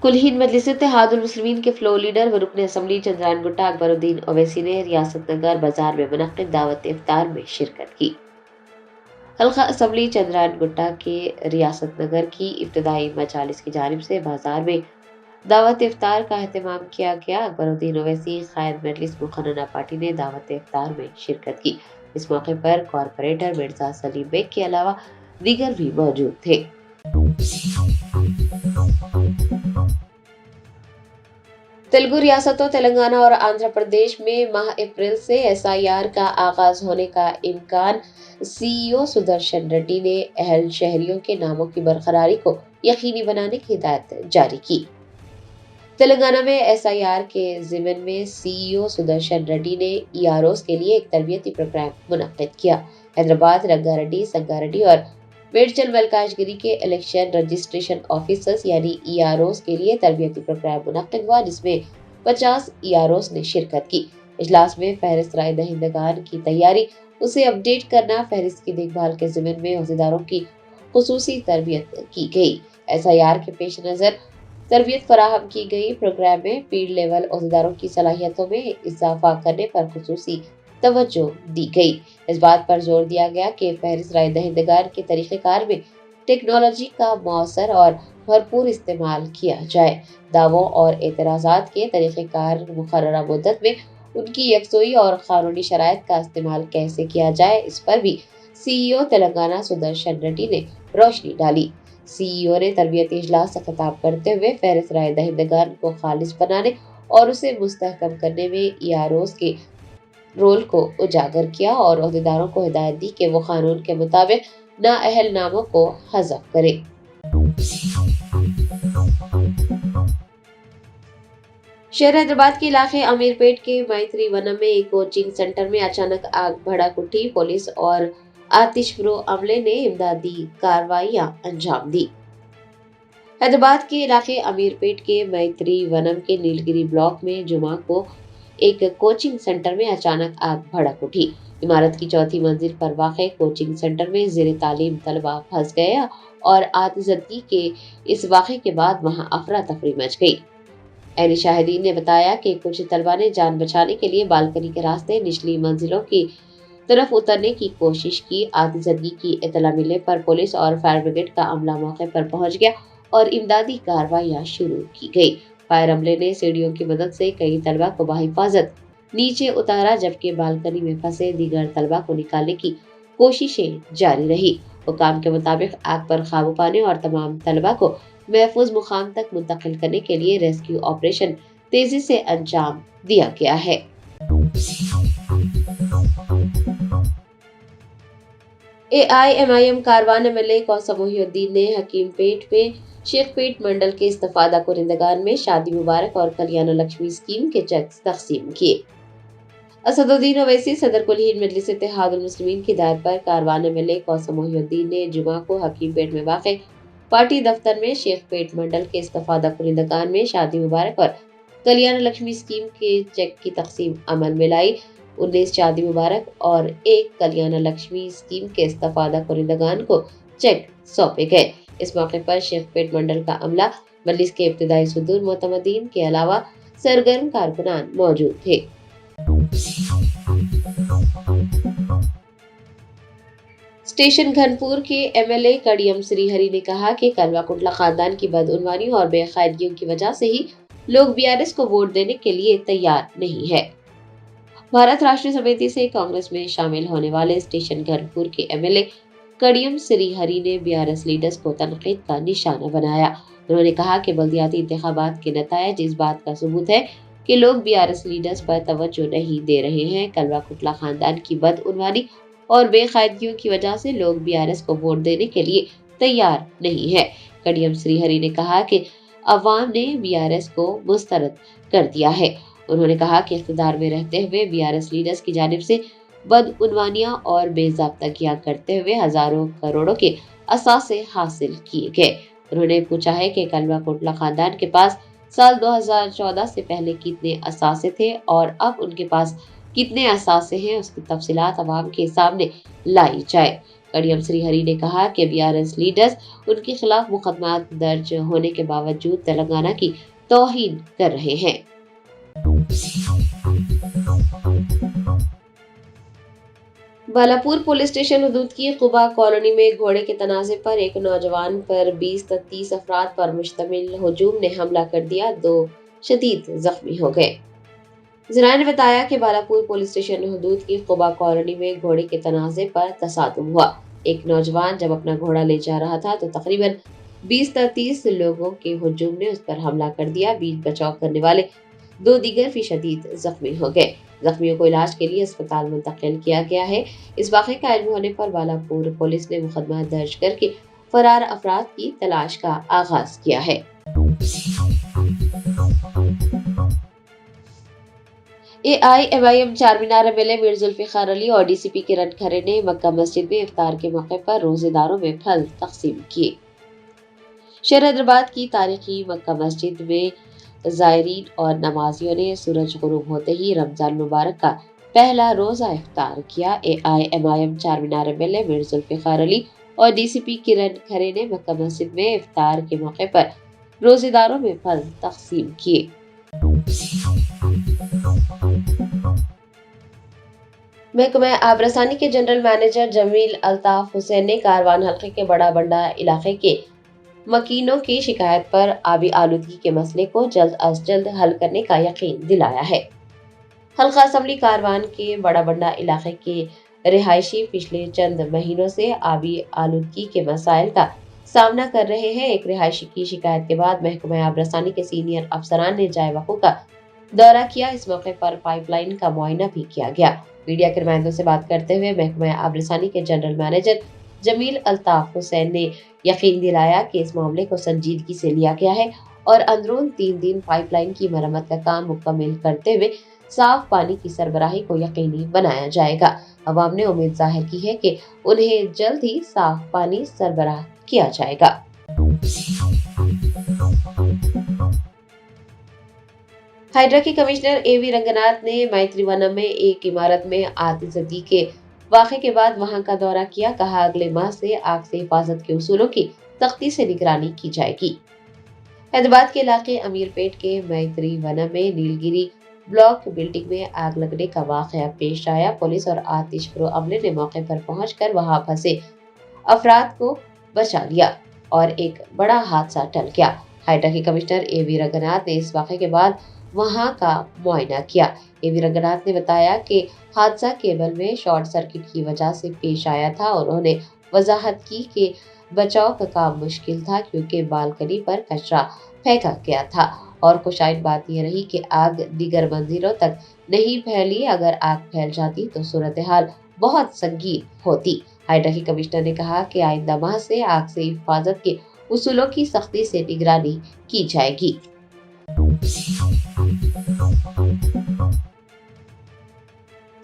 कुल हिंद मजलिस इत्तेहादुल मुस्लिमीन के floor leader व रुकन असम्बली चंद्रान गुट्टा अकबरुद्दीन ओवैसी ने रियासत नगर बाजार में मुनक्किद दावत इफ्तार में शिरकत की। हल्का असम्बली चंद्रान गुट्टा के रियासत नगर की इब्तदाई मजालिस की जानिब से बाजार में दावत इफ्तार का एहतमाम किया गया। अकबरुद्दीन ओवैसी कायद मजलिस मुखन्ना पार्टी ने दावत इफ्तार में शिरकत की। इस मौके पर कॉरपोरेटर मिर्जा सलीम बेग के अलावा दीगर भी मौजूद थे। तेलुगु रियासतों तेलंगाना और आंध्र प्रदेश में माह अप्रैल से SIR का आगाज होने का इम्कान CEO सुदर्शन रेड्डी ने अहल शहरियों के नामों की बरकरारी को यकीनी बनाने की हिदायत जारी की। तेलंगाना में SIR के ज़िमन में CEO सुदर्शन रेड्डी ने EROs के लिए एक तरबियती प्रोग्राम मुनक्किद किया। हैदराबाद, रंगारेड्डी, संगारेड्डी और मेडचल मलकाजगिरी के इलेक्शन रजिस्ट्रेशन ऑफिसर्स यानी EROs के लिए तरबियती प्रोग्राम मुनक्किद हुआ, जिसमें 50 EROs ने शिरकत की। इजलास में फहरिस्त राय दहिंदगान की तैयारी, उसे अपडेट करना, फहरिस्त की देखभाल के ज़िम्मे में अहदेदारों की खुसूसी तरबियत की गई। SIR के पेश नज़र तरबियत फराहम की गई। प्रोग्राम में फील्ड लेवल अहदेदारों की सलाहियतों में इजाफा करने पर खुसूसी तवज्जो दी गई। इस बात पर जोर दिया गया कि फहरिस्त राय दहिंदगान के तरीक़ेकार में टेक्नोलॉजी का मौसर और भरपूर इस्तेमाल किया जाए। दावों और एतराज़ात के तरीक़ेकार मुकर्ररा मुद्दत में उनकी यकसोई और कानूनी शराइत का इस्तेमाल कैसे किया जाए, इस पर भी CEO तेलंगाना सुदर्शन रेड्डी ने रोशनी डाली। CEO ने तरबियती इजलास से खिताब करते हुए फहरिस्त राय दहिंदगान को खालिस बनाने और उसे मुस्तहकम करने में EROs के रोल को उजागर किया और अहदेदारों को हिदायत दी कि वो कानून के मुताबिक नाअहल नामों को हज़फ करें। शहर हैदराबाद के इलाके अमीरपेट के मैत्री वनम में एक कोचिंग सेंटर में अचानक आग भड़क उठी। पुलिस और आतिशफरो अमले ने इमदादी कार्रवाइयां अंजाम दी। हैदराबाद के इलाके अमीरपेट के मैत्री वनम के नीलगिरी ब्लॉक में जुमा को एक कोचिंग सेंटर में अचानक आग भड़क उठी। इमारत की चौथी मंजिल पर वाक़े कोचिंग सेंटर में ज़ेरे तालीम तलबा फंस गए और आतिशबाजी के इस वाक़े के बाद वहां अफरा तफरी मच गई। अहले शाहिदीन ने बताया कि कुछ तलबा ने जान बचाने के लिए बालकनी के रास्ते निचली मंजिलों की तरफ उतरने की कोशिश की। आतिशबाजी की इत्तला मिलने पर पुलिस और फायर ब्रिगेड का अमला मौके पर पहुंच गया और इमदादी कार्रवाइयां शुरू की गई। फायर अमले ने सीढ़ियों की मदद से कई तलबा को बाहिफाजत नीचे उतारा, जबकि बालकनी में फंसे दीगर तलबा को निकालने की कोशिशें जारी रही। हुकाम के मुताबिक आग पर काबू पाने और तमाम तलबा को महफूज मुकाम तक मुंतकिल करने के लिए रेस्क्यू ऑपरेशन तेजी से अंजाम दिया गया है। AIMIM कारवान MLA कौसम मोहिउद्दीन ने हकीमपेट में शेखपेट मंडल के इस्तिफादा कुरिंदगान में शादी मुबारक और कल्याण लक्ष्मी स्कीम के चेक तकसीम किए। असदुद्दीन ओवैसी सदर कुल हिंद मजलिस इत्तेहादुल मुस्लिमीन की हिदायत पर कारवान MLA कौसम मोहिउद्दीन ने जुमा को हकीमपेट में वाक़े पार्टी दफ्तर में शेखपेट मंडल के इस्तिफादा कुरिंदगान में शादी मुबारक और कल्याण लक्ष्मी स्कीम के चेक की तकसीम अमल में लाई। 19 शादी मुबारक और 1 कल्याण लक्ष्मी स्कीम के इस्तिफादा कुरिंदगान को चेक सौंपे गए। इस मौके पर शेखपेट मंडल का अमला, मजलिस के इब्तिदाई सदूर मोतमदीन के अलावा सरगर्म कारकुनान मौजूद थे। स्टेशन घनपुर के MLA कड़ियम श्रीहरि ने कहा कि कलवा कुंडला खानदान की बदउनवानी और बेकायदगियों की वजह से ही लोग BRS को वोट देने के लिए तैयार नहीं है। भारत राष्ट्रीय समिति से कांग्रेस में शामिल होने वाले स्टेशन घनपुर के MLA कड़ियम श्रीहरि ने BRS लीडर्स को तनकीद का निशाना बनाया। उन्होंने कहा कि बल्दियाती इंतखाबात के नतायज इस बात का सबूत है कि लोग BRS लीडर्स पर तवज्जो नहीं दे रहे हैं। कलवा कुंडला खानदान की बदउनवानी और बेकायदगियों की वजह से लोग BRS को वोट देने के लिए तैयार नहीं है। कड़ियम श्रीहरि ने कहा कि अवाम ने BRS को मुस्तरद कर दिया है। उन्होंने कहा कि इख्तिदार में रहते हुए BRS लीडर्स की जानिब से बदउनवानियां और बेज़ाब्तगियां करते हुए हजारों करोड़ों के असासे हासिल किए गए। उन्होंने पूछा है कि कलवा कुंडला खानदान के पास साल 2014 से पहले कितने असासे थे और अब उनके पास कितने असासे हैं उसकी तफसीलात अवाम के सामने लाई जाए। कड़ियम श्रीहरि ने कहा कि बीआरएस लीडर्स उनके खिलाफ मुकदमा दर्ज होने के बावजूद तेलंगाना की तौहीन कर रहे हैं। बालापुर पुलिस स्टेशन हदूद की कुबा कॉलोनी में घोड़े के तनाजे पर एक नौजवान पर 20 तक 30 अफराद पर मुश्तमिल हुजूम ने हमला कर दिया, 2 शदीद जख्मी हो गए। जराये ने बताया कि बालापुर पुलिस स्टेशन हदूद की कुबा कॉलोनी में घोड़े के तनाजे पर तसादुम हुआ। एक नौजवान जब अपना घोड़ा ले जा रहा था तो तकरीबन 20 तक 30 लोगों के हुजूम ने उस पर हमला कर दिया। बीच बचाव करने वाले 2 दीगर भी शदीद जख्मी हो गए। जख्मियों को इलाज के लिए अस्पताल मुंतकिल किया गया है। इस वाक़े का इल्म होने पर बालापुर पुलिस ने मुकदमा दर्ज करके फरार अफराद की तलाश का आगाज किया है। AIMIM चारमीनार MLA मीर जुल्फिकार अली और DCP किरण खरे ने मक्का मस्जिद में इफ्तार के मौके पर रोजेदारों में फल तकसीम किए। शहर हैदराबाद की तारीखी मक्का मस्जिद में ज़ायरीन और नमाजियों ने सूरज गुरूब होते ही रमजान मुबारक का पहला रोजा इफ्तार किया। AIMIM चारमीनार MLA मीर जुल्फिकार अली और DCP किरण खरे ने मक्का मस्जिद में इफ्तार के मौके पर रोजेदारों में फल तकसीम किए। महकमा आबरसानी के जनरल मैनेजर जमील अल्ताफ हुसैन ने कारवान हल्के के बड़ा बंडा इलाके के मकीनों की शिकायत पर आबी आलूदगी के मसले को जल्द अज जल्द हल करने का यकीन दिलाया है। हल्का असम्बली कारवान के बड़ा बंडा इलाके के रिहायशी पिछले चंद महीनों से आबी आलूदगी के मसाइल का सामना कर रहे हैं। एक रिहायशी की शिकायत के बाद महकमा आबरसानी के सीनियर अफसरान ने जाए वक़्फ़ का दौरा किया। इस मौके पर पाइपलाइन का मुआयना भी किया गया। मीडिया के नुमाइंदों से बात करते हुए महकमा आबरसानी के जनरल मैनेजर जमील अल्ताफ हुसैन ने यकीन दिलाया कि इस मामले को संजीदगी से लिया गया है और अंदरून 3 दिन पाइपलाइन की मरम्मत का काम मुकम्मल करते हुए साफ पानी की सरबराही को यकीनी बनाया जाएगा। अवाम ने उम्मीद जाहिर की है कि उन्हें जल्द ही साफ पानी सरबराह किया जाएगा। हाइड्रा के कमिश्नर AV रंगनाथ ने मैत्रीवनम में एक इमारत में आतिशबाजी के वाक़े के बाद वहां का दौरा किया। कहा अगले माह से आग से हिफाजत के उसूलों की सख्ती से निगरानी की जाएगी। हैदराबाद के इलाके अमीरपेट के मैत्रीवनम में नीलगिरी ब्लॉक बिल्डिंग में आग लगने का वाक़या पेश आया। पुलिस और आतिशप्रो अमले ने मौके पर पहुंचकर वहां फंसे अफराद को बचा लिया और एक बड़ा हादसा टल गया। हाइड्रा के कमिश्नर AV रंगनाथ ने इस वाक़े के बाद वहां का मुआयना किया। AV रंगनाथ ने बताया कि हादसा केबल में शॉर्ट सर्किट की वजह से पेश आया था। उन्होंने वजाहत की कि बचाव का काम मुश्किल था क्योंकि बालकनी पर कचरा फेंका गया था और खुशाइन बात यह रही कि आग दीगर मंजिलों तक नहीं फैली। अगर आग फैल जाती तो सूरत हाल बहुत संगीन होती। हाइड्रा के कमिश्नर ने कहा कि आइंदा माह से आग से हिफाजत के उसूलों की सख्ती से निगरानी की जाएगी।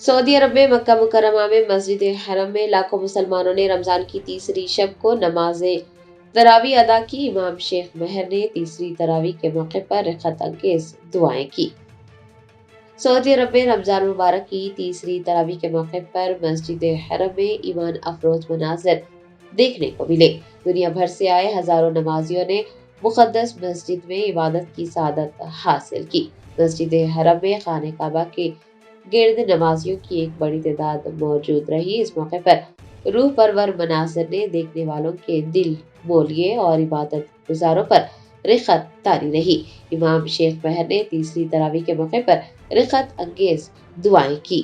सऊदी अरब में मक्का मुकर्रमा में मस्जिद हरम में लाखों मुसलमानों ने रमजान की तीसरी शब को नमाज़े तरावी अदा की। इमाम शेख महर ने तीसरी तरावी के मौके पर रिखत अंगेज दुआएं की। सऊदी अरब में रमजान मुबारक की तीसरी तरावी के मौके पर मस्जिद हरम में ईमान अफरोज मनाज़िर देखने को मिले। दुनिया भर से आए हजारों नमाजियों ने मुक़द्दस मस्जिद में इबादत की सादत हासिल की। मस्जिद हरम में खाने काबा के गिर्द नमाजियों की एक बड़ी तादाद मौजूद रही। इस मौके पर रूह परवर मनाज़िर ने देखने वालों के दिल मोह लिए और इबादत गुजारों पर रिखत तारी रही। इमाम शेख महर ने तीसरी तरावी के मौके पर रिखत अंगेज दुआएं की।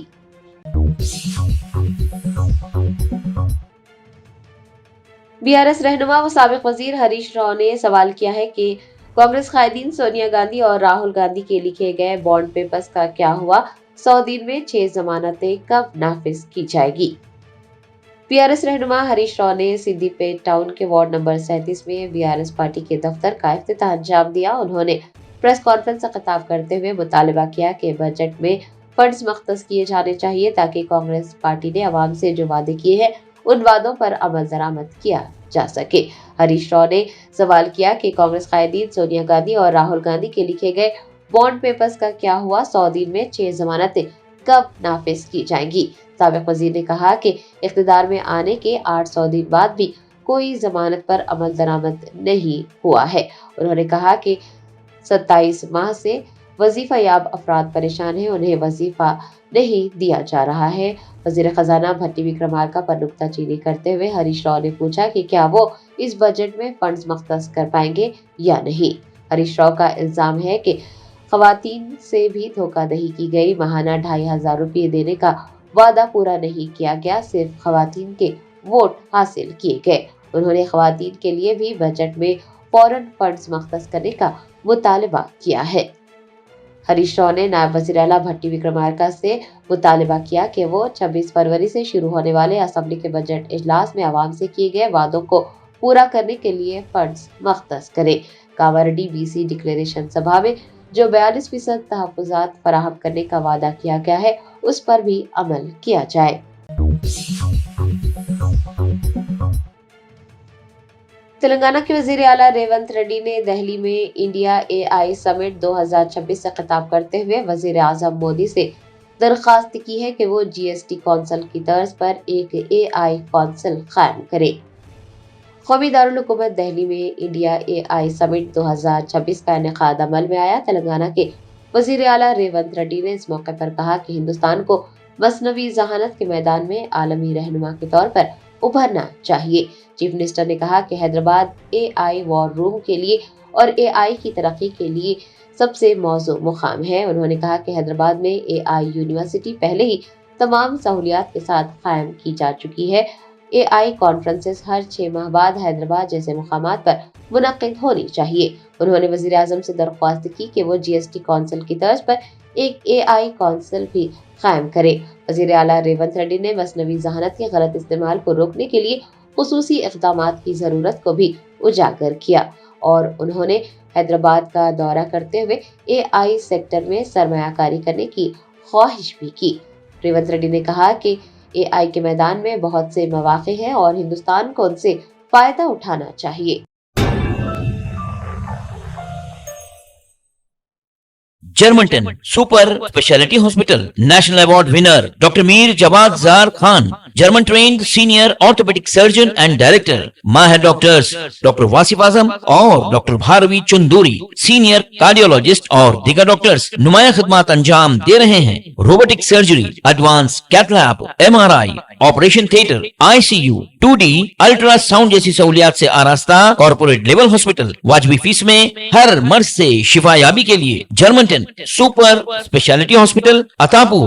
बीआरएस रहनुमा व साबिक वजीर हरीश राव ने सवाल किया है कि कांग्रेस कायदीन सोनिया गांधी और राहुल गांधी के लिखे गए बॉन्ड पेपर्स का क्या हुआ? 100 दिन में 6 जमानतें कब नाफिज की जाएगी? बीआरएस रहनुमा हरीश राव ने सिद्दीपेट टाउन के वार्ड नंबर 37 में बीआरएस पार्टी के दफ्तर का इफ्तिताह अंजाम दिया। उन्होंने प्रेस कॉन्फ्रेंस से खिताब करते हुए मुतालबा किया कि बजट में फंड्स मख्तस किए जाने चाहिए ताकि कांग्रेस पार्टी ने अवाम से जो वादे किए हैं उन वादों पर अमल दरामद किया जा सके। हरीश राव ने सवाल किया कि कांग्रेस कायदीन सोनिया गांधी और राहुल गांधी के लिखे गए बॉन्ड पेपर्स का क्या हुआ? 100 दिन में 6 जमानतें कब नाफिज की जाएंगी। साबिक वजीर ने कहा कि इख्तिदार में आने के 800 दिन बाद भी कोई जमानत पर अमल दरामद नहीं हुआ है। उन्होंने कहा कि 27 माह से वजीफा याब अफराद परेशान हैं, उन्हें वजीफा नहीं दिया जा रहा है। वजीर खजाना भट्टी विक्रमार्का पर नुक्ताचीनी करते हुए हरीश राव ने पूछा कि क्या वो इस बजट में फंड्स मख्तस कर पाएंगे या नहीं। हरीश राव का इल्जाम है कि खवातीन से भी धोखाधड़ी की गई, माहाना 2500 रुपये देने का वादा पूरा नहीं किया गया, सिर्फ खवातीन के वोट हासिल किए गए। उन्होंने खवातीन के लिए भी बजट में फौरन फंड्स मख्तस करने का मुतालबा किया है। हरीश राव ने नायब वज़ीर आला भट्टी विक्रमार्का से मुतालबा किया कि वो 26 फरवरी से शुरू होने वाले असेंबली के बजट इजलास में आवाम से किए गए वादों को पूरा करने के लिए फंड्स मख्तस करें। कामारेड्डी BC डिक्लेरेशन सभा में जो 42% तहफ़्फ़ुज़ात फराहम करने का वादा किया गया है, उस पर भी अमल किया जाए। तेलंगाना के वजीर आला रेवंत रेड्डी ने दिल्ली में इंडिया AI समिट 2026 से खिताब करते हुए वजीर आजम मोदी से दरख्वास्त की है कि वो GST कौंसिल की तर्ज पर एक AI कौंसिल कायम करे। कौमी दारुल हुकूमत दिल्ली में इंडिया AI समिट 2026 का इनेकाद अमल में आया। तेलंगाना के वजीर आला रेवंत रेड्डी ने इस मौके पर कहा कि हिंदुस्तान को मसनवी जहानत के मैदान में आलमी रहनुमा के तौर पर उभरना चाहिए। चीफ मिनिस्टर ने कहा कि हैदराबाद AI वॉर रूम के लिए और AI की तरक्की के लिए सबसे मौजू मुकाम है। उन्होंने कहा कि हैदराबाद में AI यूनिवर्सिटी पहले ही तमाम सहूलियात के साथ कायम की जा चुकी है। AI कॉन्फ्रेंसेस हर 6 माह बाद हैदराबाद जैसे मुकामात पर मुनक्किद होनी चाहिए। उन्होंने वजीर आजम से दरख्वास्त की कि वो GST कौंसिल की तर्ज पर एक AI कौंसिल भी कायम करे। वजीर आला रेवंत रेड्डी ने मसनवी जहानत के गलत इस्तेमाल को रोकने के लिए खुसूसी इक़दामात की ज़रूरत को भी उजागर किया और उन्होंने हैदराबाद का दौरा करते हुए AI सेक्टर में सरमायाकारी करने की ख्वाहिश भी की। रेवंत रेड्डी ने कहा कि AI के मैदान में बहुत से मौक़े हैं और हिंदुस्तान को उनसे फ़ायदा उठाना चाहिए। Germanten super speciality hospital national award winner doctor Mir Jawad Jar Khan, German trained senior orthopaedic surgeon and director, माहिर डॉक्टर्स डॉक्टर वासिफ आजम और doctor Bharvi Chanduri, senior cardiologist और दीगर डॉक्टर्स नुमाया खिदमत अंजाम दे रहे हैं। Robotic surgery, advance cath lab, MRI, operation theatre, ICU, 2D ultrasound जैसी सहूलियात से आरास्ता कॉर्पोरेट लेवल हॉस्पिटल, वाजबी फीस में हर मर्ज से शिफायाबी के लिए Germanton super speciality hospital, Attapur,